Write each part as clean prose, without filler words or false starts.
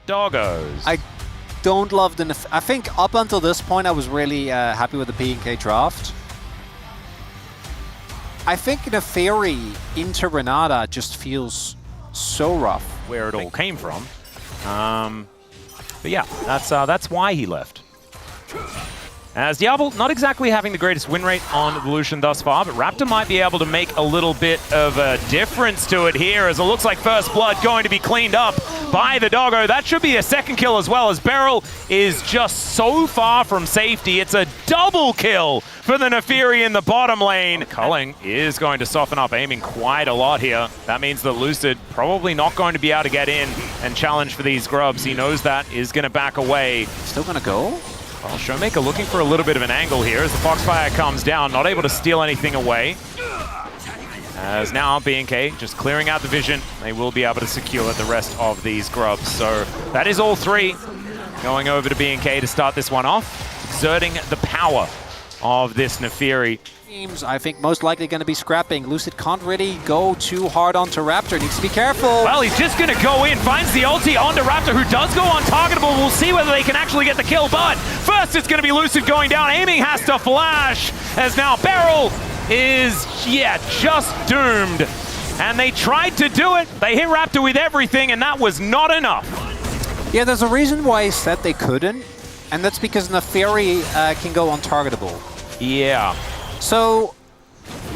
doggos. I don't love the... I think up until this point, I was really happy with the BNK draft. I think Neferi into Renata just feels so rough. Where it all came from. But yeah, that's why he left. As Diablo not exactly having the greatest win rate on Evolution thus far, but Raptor might be able to make a little bit of a difference to it here, as it looks like First Blood going to be cleaned up by the doggo. That should be a second kill as well, as Beryl is just so far from safety. It's a double kill for the Neferi in the bottom lane. Culling is going to soften up aiming quite a lot here. That means that Lucid probably not going to be able to get in and challenge for these grubs. He knows that, is going to back away. Still going to go? Well, Showmaker looking for a little bit of an angle here as the Foxfire comes down, not able to steal anything away. As now BNK just clearing out the vision, they will be able to secure the rest of these grubs. So that is all three going over to BNK to start this one off, exerting the power of this Neferi. Teams, I think, most likely going to be scrapping. Lucid can't really go too hard onto Raptor. Needs to be careful. Well, he's just going to go in, finds the ulti onto Raptor, who does go untargetable. We'll see whether they can actually get the kill, but first it's going to be Lucid going down. Aiming has to flash, as now Beryl is, just doomed. And they tried to do it. They hit Raptor with everything, and that was not enough. Yeah, there's a reason why I said they couldn't, and that's because Neferi can go untargetable. Yeah. So,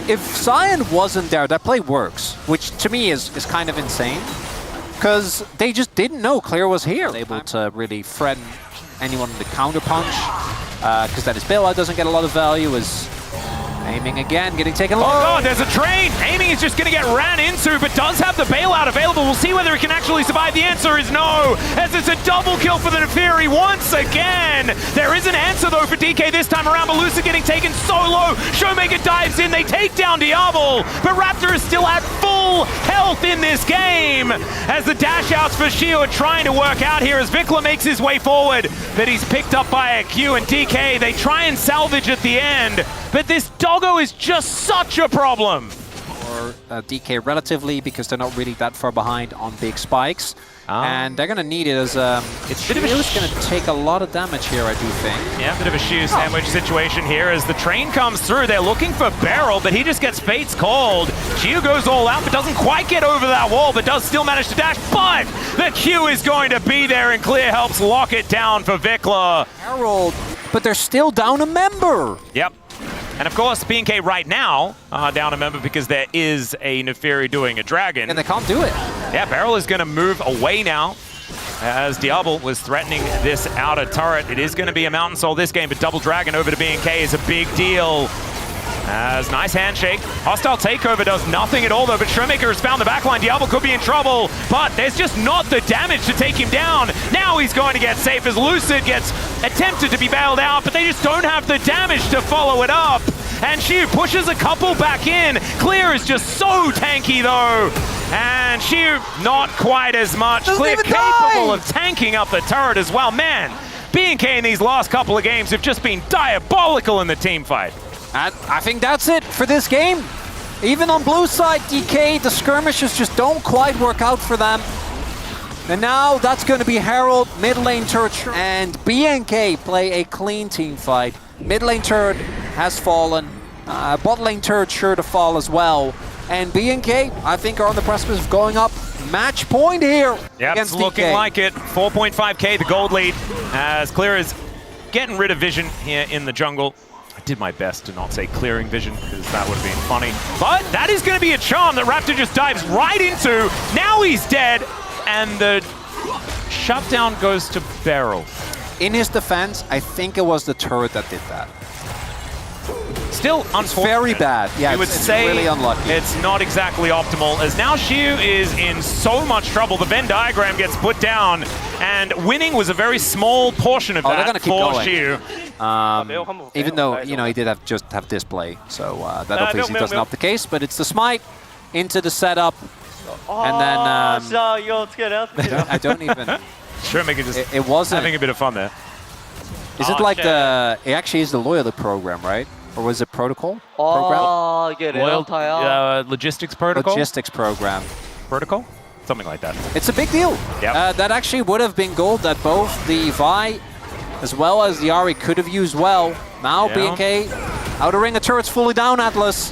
if Zion wasn't there, that play works, which to me is kind of insane, because they just didn't know Clear was here. Able to really threaten anyone with the counter punch, because then his bailout doesn't get a lot of value, is aiming again, getting taken low. Oh god, there's a train! Aiming is just going to get ran into, but does have the bailout available. We'll see whether it can actually survive. The answer is no, as it's a double kill for the Neferi once again. There is an answer though for DK this time around, but Lucid getting taken so low. Showmaker dives in, they take down Diablo, but Raptor is still at full health in this game, as the dash outs for Shio are trying to work out here, as Vikla makes his way forward, but he's picked up by a Q, and DK, they try and salvage at the end, but this doggo is just such a problem. For DK relatively, because they're not really that far behind on big spikes. And they're going to need it as it's going to take a lot of damage here, I do think. Yeah, a bit of a shoe sandwich situation here as the train comes through. They're looking for Beryl, but he just gets fates called. Shiu goes all out, but doesn't quite get over that wall, but does still manage to dash. But the Q is going to be there, and Clear helps lock it down for Vikla. Harold, but they're still down a member. Yep. And of course, BNK right now down a member because there is a Neferi doing a dragon. And they can't do it. Yeah, Beryl is going to move away now, as Diablo was threatening this outer turret. It is going to be a Mountain Soul this game, but double dragon over to BNK is a big deal. As nice handshake. Hostile takeover does nothing at all though, but Showmaker has found the backline. Diablo could be in trouble, but there's just not the damage to take him down. Now he's going to get safe as Lucid gets attempted to be bailed out, but they just don't have the damage to follow it up. And Shiu pushes a couple back in. Clear is just so tanky though. And Shiu not quite as much. Clear capable of tanking up the turret as well. Man, BNK in these last couple of games have just been diabolical in the team fight. I think that's it for this game. Even on blue side, DK, the skirmishes just don't quite work out for them. And now that's going to be Herald, mid lane turret, and BNK play a clean team fight. Mid lane turret has fallen. Bot lane turret sure to fall as well. And BNK, I think, are on the precipice of going up match point here. Yeah, it's looking DK. like it. 4.5k, the gold lead, as Clear is getting rid of vision here in the jungle. I did my best to not say clearing vision, because that would have been funny. But that is going to be a charm that Raptor just dives right into. Now he's dead, and the shutdown goes to Beryl. In his defense, I think it was the turret that did that. Still unfortunate. Very bad. Yeah, you would say really unlucky. It's not exactly optimal, as now Shiu is in so much trouble. The Venn diagram gets put down, and winning was a very small portion of that they're gonna keep for going. Shiu. Even though, you know, he did just have display, so that obviously doesn't help the case, but it's the smite into the setup, and then I don't even... Showmaker just it wasn't having a bit of fun there. Is it like the... It actually is the loyalty program, right? Or was it protocol? Program? Logistics protocol? Logistics program. Protocol? Something like that. It's a big deal. Yep. That actually would have been gold that both the Vi as well as the Ahri could have used well. Now BNK, outer ring of turrets fully down, Atlas.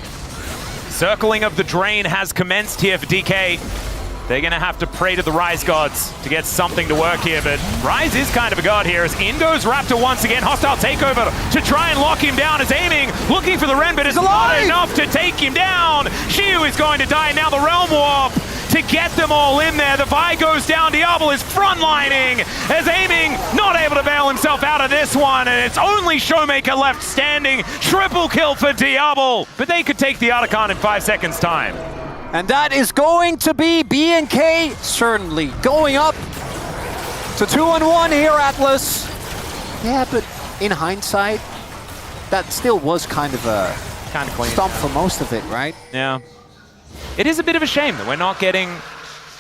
Circling of the drain has commenced here for DK. They're going to have to pray to the Rise gods to get something to work here, but Rise is kind of a god here as in goes Raptor once again. Hostile takeover to try and lock him down as aiming, looking for the Ren, but it's not enough to take him down. Shiu is going to die. Now the Realm Warp to get them all in there. The Vi goes down. Diablo is frontlining as aiming, not able to bail himself out of this one, and it's only Showmaker left standing. Triple kill for Diablo, but they could take the Otacon in 5 seconds time. And that is going to be BNK, certainly going up to 2-1 here, Atlas. Yeah, but in hindsight, that still was kind of a stomp for most of it, right? Yeah. It is a bit of a shame that we're not getting,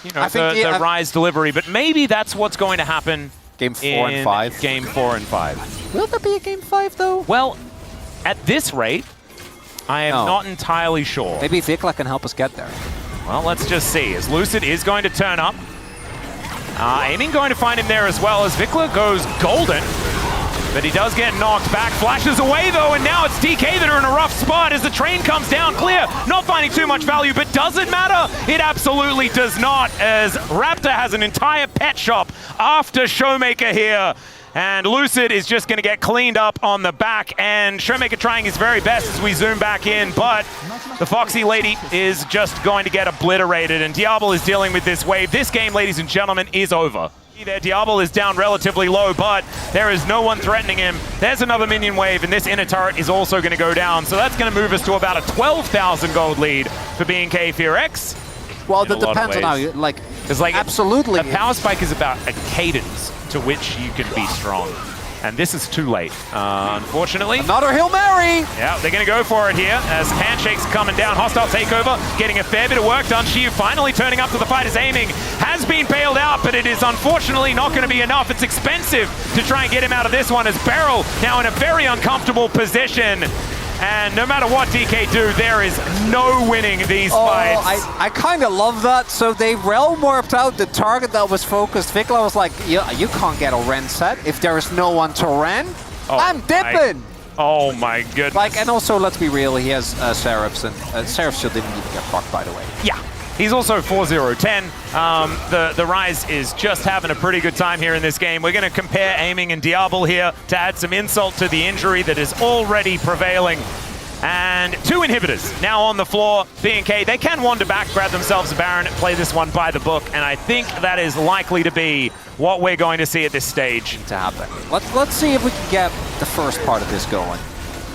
you know, the Rise delivery, but maybe that's what's going to happen. Game 4 and 5. Game 4 and 5. Will there be a game 5 though? Well, at this rate, I am not entirely sure. Maybe Vikla can help us get there. Well, let's just see. As Lucid is going to turn up. Aiming going to find him there as well as Vikla goes golden. But he does get knocked back. Flashes away though, and now it's DK that are in a rough spot as the train comes down. Clear, not finding too much value, but does it matter? It absolutely does not, as Raptor has an entire pet shop after Showmaker here. And Lucid is just going to get cleaned up on the back, and Showmaker trying his very best as we zoom back in, but the Foxy lady is just going to get obliterated, and Diablo is dealing with this wave. This game, ladies and gentlemen, is over. There, Diablo is down relatively low, but there is no one threatening him. There's another minion wave, and this inner turret is also going to go down, so that's going to move us to about a 12,000 gold lead for BNK FEARX. Well, that depends on how you, like absolutely. A power spike is about a cadence to which you can be strong. And this is too late, unfortunately. Another Hail Mary! Yeah, they're going to go for it here as Handshake's coming down. Hostile takeover, getting a fair bit of work done. Shiu finally turning up to the fight as aiming. Has been bailed out, but it is unfortunately not going to be enough. It's expensive to try and get him out of this one as Beryl now in a very uncomfortable position. And no matter what DK do, there is no winning these fights. I kind of love that. So they realm warped out the target that was focused. Vikla was like, yeah, you can't get a Ren set if there is no one to Ren. I'm dipping. Oh my goodness. Like, and also, let's be real, he has Seraphs, and Seraphs still didn't even get fucked, by the way. Yeah. He's also 4-0-10. The Rise is just having a pretty good time here in this game. We're going to compare aiming and Diablo here to add some insult to the injury that is already prevailing. And 2 inhibitors now on the floor. BNK, they can wander back, grab themselves a Baron, play this one by the book, and I think that is likely to be what we're going to see at this stage. To happen. Let's see if we can get the first part of this going.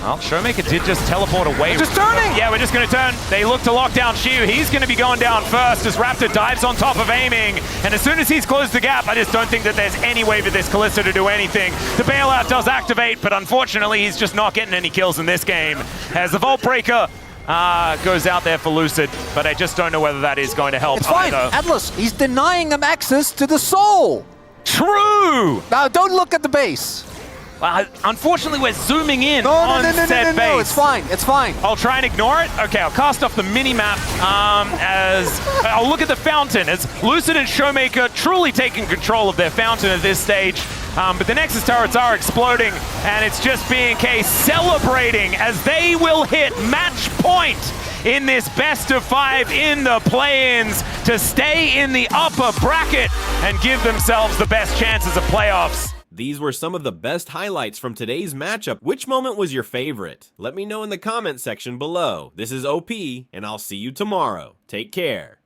Well, Showmaker did just teleport away. We're just turning! Yeah, we're just going to turn. They look to lock down Shiu. He's going to be going down first as Raptor dives on top of aiming. And as soon as he's closed the gap, I just don't think that there's any way for this Kalista to do anything. The bailout does activate, but unfortunately, he's just not getting any kills in this game. As the Vault Breaker goes out there for Lucid, but I just don't know whether that is going to help. It's fine, Atlas, he's denying him access to the soul. True! Now, don't look at the base. Unfortunately, we're zooming in on said base. No, it's fine, it's fine. I'll try and ignore it. Okay, I'll cast off the mini-map as I'll look at the fountain as Lucid and Showmaker truly taking control of their fountain at this stage. But the Nexus turrets are exploding, and it's just BNK celebrating as they will hit match point in this best of 5 in the play-ins to stay in the upper bracket and give themselves the best chances of playoffs. These were some of the best highlights from today's matchup. Which moment was your favorite? Let me know in the comment section below. This is OP, and I'll see you tomorrow. Take care.